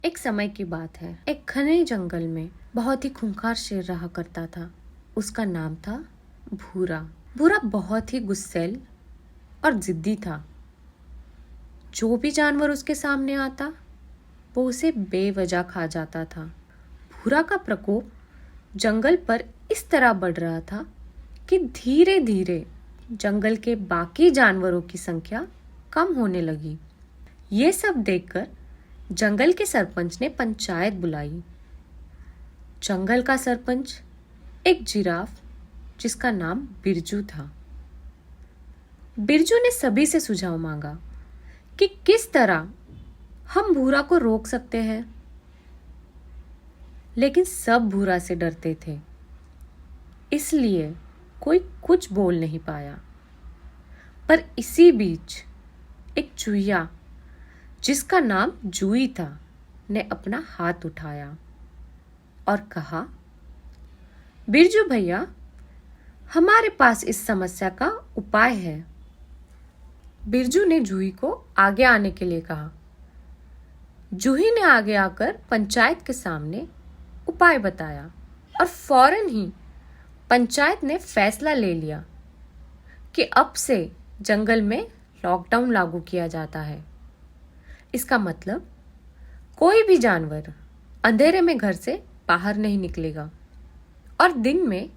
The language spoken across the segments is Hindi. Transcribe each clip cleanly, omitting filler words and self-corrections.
एक समय की बात है। एक घने जंगल में बहुत ही खूंखार शेर रहा करता था। उसका नाम था भूरा। भूरा बहुत ही गुस्सैल और जिद्दी था। जो भी जानवर उसके सामने आता वो उसे बेवजह खा जाता था। भूरा का प्रकोप जंगल पर इस तरह बढ़ रहा था कि धीरे धीरे जंगल के बाकी जानवरों की संख्या कम होने लगी। ये सब देखकर जंगल के सरपंच ने पंचायत बुलाई। जंगल का सरपंच एक जिराफ जिसका नाम बिरजू था। बिरजू ने सभी से सुझाव मांगा कि किस तरह हम भूरा को रोक सकते हैं, लेकिन सब भूरा से डरते थे, इसलिए कोई कुछ बोल नहीं पाया। पर इसी बीच एक चूहिया जिसका नाम जूही था ने अपना हाथ उठाया और कहा, बिरजू भैया, हमारे पास इस समस्या का उपाय है। बिरजू ने जूही को आगे आने के लिए कहा। जूही ने आगे आकर पंचायत के सामने उपाय बताया और फौरन ही पंचायत ने फैसला ले लिया कि अब से जंगल में लॉकडाउन लागू किया जाता है। इसका मतलब कोई भी जानवर अंधेरे में घर से बाहर नहीं निकलेगा और दिन में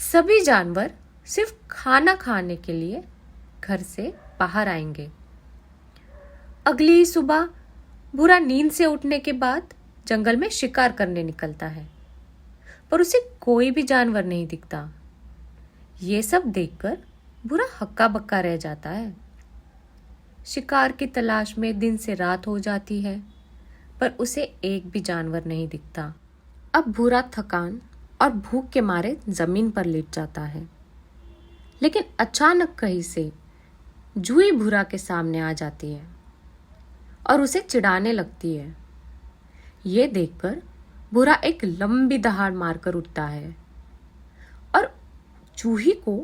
सभी जानवर सिर्फ खाना खाने के लिए घर से बाहर आएंगे। अगली सुबह भूरा नींद से उठने के बाद जंगल में शिकार करने निकलता है, पर उसे कोई भी जानवर नहीं दिखता। ये सब देखकर भूरा हक्का बक्का रह जाता है। शिकार की तलाश में दिन से रात हो जाती है, पर उसे एक भी जानवर नहीं दिखता। अब भूरा थकान और भूख के मारे जमीन पर लेट जाता है, लेकिन अचानक कहीं से जूही भूरा के सामने आ जाती है और उसे चिढ़ाने लगती है। ये देखकर भूरा एक लंबी दहाड़ मारकर उठता है और जूही को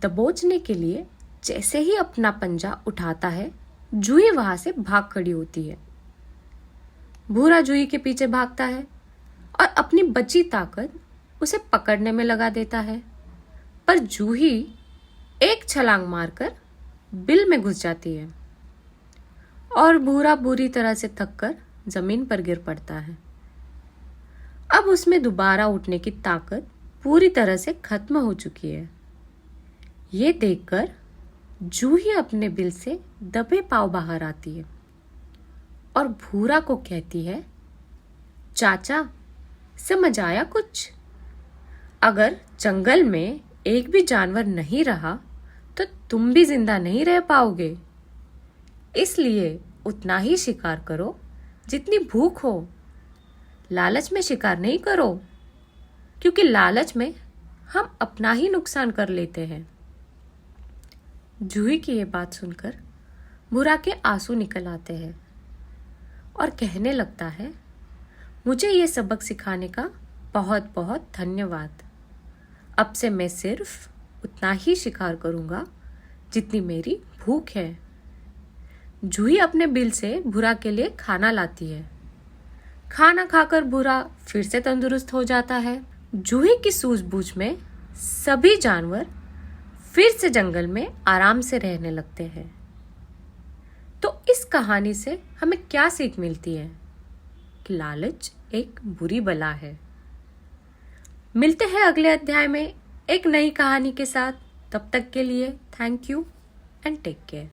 दबोचने के लिए जैसे ही अपना पंजा उठाता है, जूही वहां से भाग खड़ी होती है। भूरा जूही के पीछे भागता है और अपनी बची ताकत उसे पकड़ने में लगा देता है, पर जूही एक छलांग मारकर बिल में घुस जाती है और भूरा बुरी तरह से थककर जमीन पर गिर पड़ता है। अब उसमें दोबारा उठने की ताकत पूरी तरह से खत्म हो चुकी है। ये देखकर जूही अपने बिल से दबे पांव बाहर आती है और भूरा को कहती है, चाचा, समझ आया कुछ? अगर जंगल में एक भी जानवर नहीं रहा तो तुम भी जिंदा नहीं रह पाओगे। इसलिए उतना ही शिकार करो जितनी भूख हो। लालच में शिकार नहीं करो, क्योंकि लालच में हम अपना ही नुकसान कर लेते हैं। जूही की ये बात सुनकर भूरा के आंसू निकल आते हैं और कहने लगता है, मुझे ये सबक सिखाने का बहुत बहुत धन्यवाद। अब से मैं सिर्फ उतना ही शिकार करूंगा जितनी मेरी भूख है। जूही अपने बिल से भूरा के लिए खाना लाती है। खाना खाकर भूरा फिर से तंदुरुस्त हो जाता है। जूही की सूझबूझ में सभी जानवर फिर से जंगल में आराम से रहने लगते हैं। तो इस कहानी से हमें क्या सीख मिलती है? कि लालच एक बुरी बला है। मिलते हैं अगले अध्याय में एक नई कहानी के साथ। तब तक के लिए thank you and take care.